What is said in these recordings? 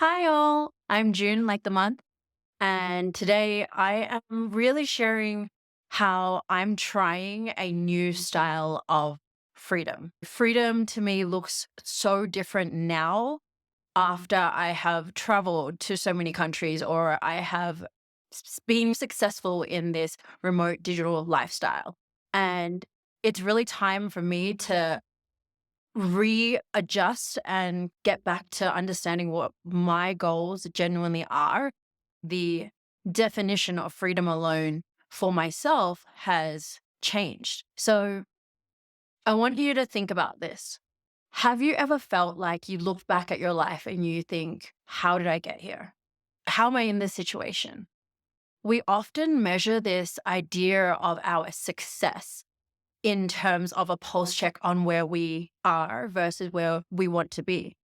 Hi all, I'm June, like the month, and today I am really sharing how I'm trying a new style of freedom. Freedom to me looks so different now after I have traveled to so many countries or I have been successful in this remote digital lifestyle. And it's really time for me to readjust and get back to understanding what my goals genuinely are. The definition of freedom alone for myself has changed. So I want you to think about this. Have you ever felt like you look back at your life and you think, how did I get here? How am I in this situation? We often measure this idea of our success in terms of a pulse check on where we are versus where we want to be.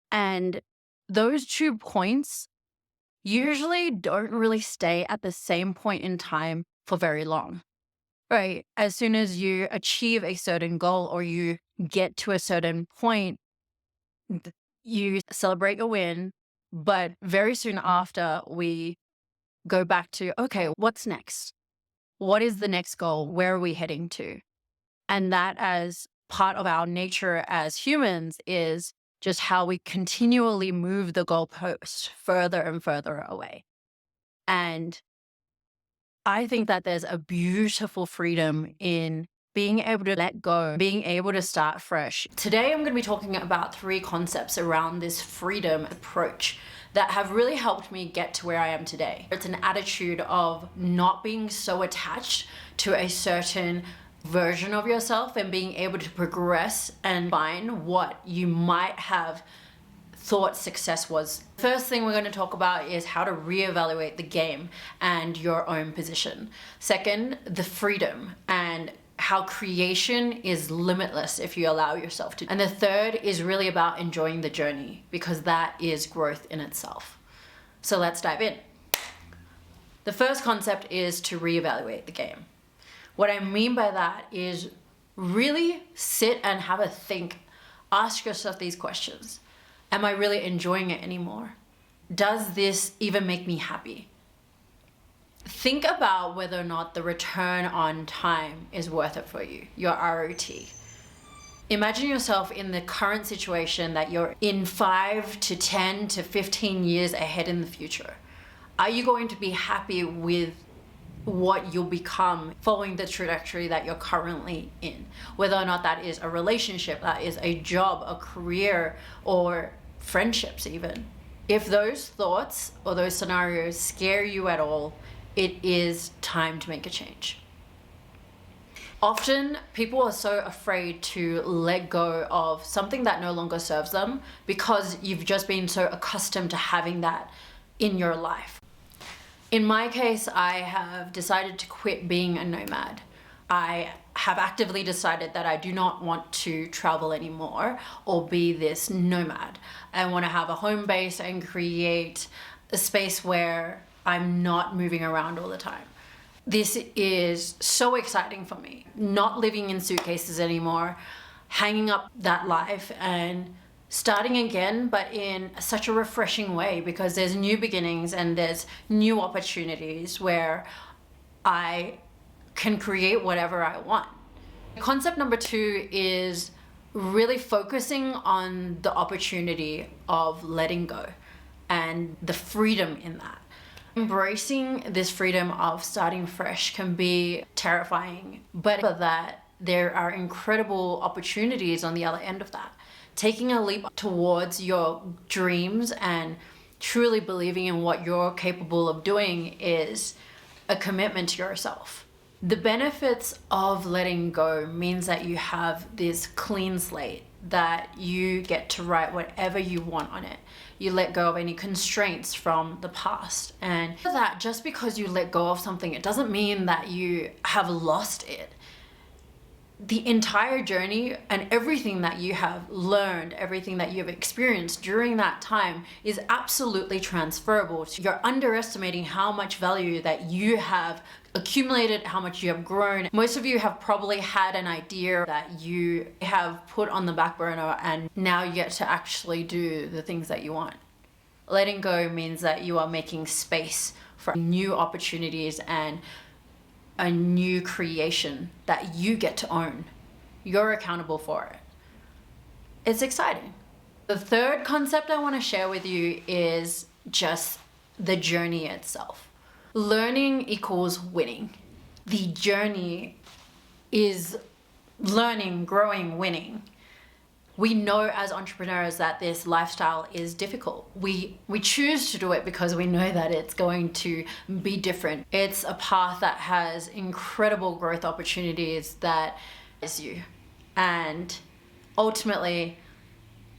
And those 2 points usually don't really stay at the same point in time for very long, right? As soon as you achieve a certain goal or you get to a certain point, you celebrate your win. But very soon after, we go back to, okay, what's next? What is the next goal? Where are we heading to? And that, as part of our nature as humans, is just how we continually move the goalpost further and further away. And I think that there's a beautiful freedom in being able to let go, being able to start fresh. Today, I'm going to be talking about 3 concepts around this freedom approach that have really helped me get to where I am today. It's an attitude of not being so attached to a certain version of yourself and being able to progress and find what you might have thought success was. First thing we're going to talk about is how to reevaluate the game and your own position. Second, the freedom and how creation is limitless if you allow yourself to. And the third is really about enjoying the journey, because that is growth in itself. So let's dive in. The first concept is to reevaluate the game. What I mean by that is really sit and have a think. Ask yourself these questions. Am I really enjoying it anymore? Does this even make me happy? Think about whether or not the return on time is worth it for you, your ROT. Imagine yourself in the current situation that you're in 5 to 10 to 15 years ahead in the future. Are you going to be happy with what you'll become following the trajectory that you're currently in? Whether or not that is a relationship, that is a job, a career, or friendships even. If those thoughts or those scenarios scare you at all, it is time to make a change. Often people are so afraid to let go of something that no longer serves them because you've just been so accustomed to having that in your life. In my case, I have decided to quit being a nomad. I have actively decided that I do not want to travel anymore or be this nomad. I want to have a home base and create a space where I'm not moving around all the time. This is so exciting for me. Not living in suitcases anymore, hanging up that life and starting again, but in such a refreshing way, because there's new beginnings and there's new opportunities where I can create whatever I want. Concept number 2 is really focusing on the opportunity of letting go and the freedom in that. Embracing this freedom of starting fresh can be terrifying, but that there are incredible opportunities on the other end of that. Taking a leap towards your dreams and truly believing in what you're capable of doing is a commitment to yourself. The benefits of letting go means that you have this clean slate, that you get to write whatever you want on it. You let go of any constraints from the past. And that just because you let go of something, it doesn't mean that you have lost it. The entire journey and everything that you have learned, everything that you have experienced during that time is absolutely transferable. You're underestimating how much value that you have accumulated, how much you have grown. Most of you have probably had an idea that you have put on the back burner, and now you get to actually do the things that you want. Letting go means that you are making space for new opportunities and a new creation that you get to own. You're accountable for it. It's exciting. The third concept I want to share with you is just the journey itself. Learning equals winning. The journey is learning, growing, winning. We know as entrepreneurs that this lifestyle is difficult. We choose to do it because we know that it's going to be different. It's a path that has incredible growth opportunities that is you. And ultimately,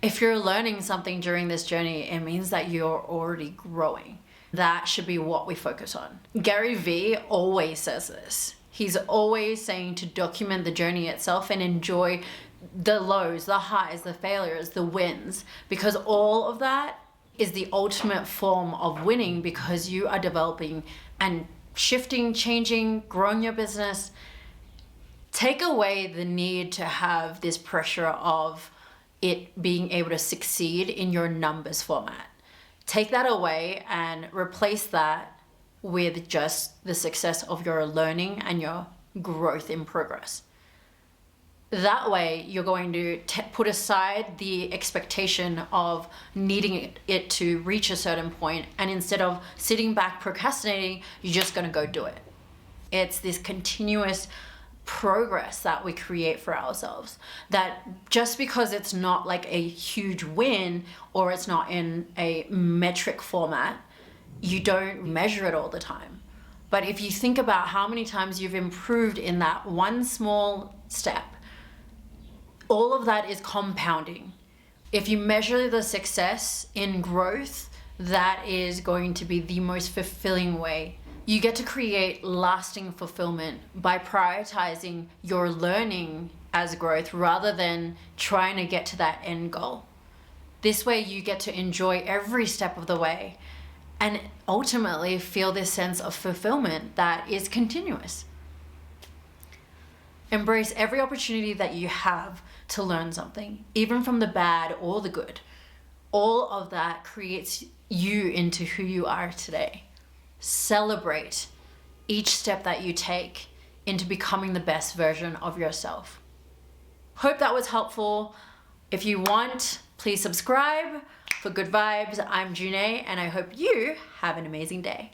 if you're learning something during this journey, it means that you're already growing. That should be what we focus on. Gary Vee always says this. He's always saying to document the journey itself and enjoy the lows, the highs, the failures, the wins, because all of that is the ultimate form of winning, because you are developing and shifting, changing, growing your business. Take away the need to have this pressure of it being able to succeed in your numbers format. Take that away and replace that with just the success of your learning and your growth in progress. That way, you're going to put aside the expectation of needing it to reach a certain point, and instead of sitting back procrastinating, you're just going to go do it. It's this continuous progress that we create for ourselves, that just because it's not like a huge win or it's not in a metric format, you don't measure it all the time. But if you think about how many times you've improved in that one small step, all of that is compounding. If you measure the success in growth, that is going to be the most fulfilling way. You get to create lasting fulfillment by prioritizing your learning as growth rather than trying to get to that end goal. This way you get to enjoy every step of the way and ultimately feel this sense of fulfillment that is continuous. Embrace every opportunity that you have to learn something, even from the bad or the good. All of that creates you into who you are today. Celebrate each step that you take into becoming the best version of yourself. Hope that was helpful. If you want, please subscribe for good vibes. I'm JuneAye, and I hope you have an amazing day.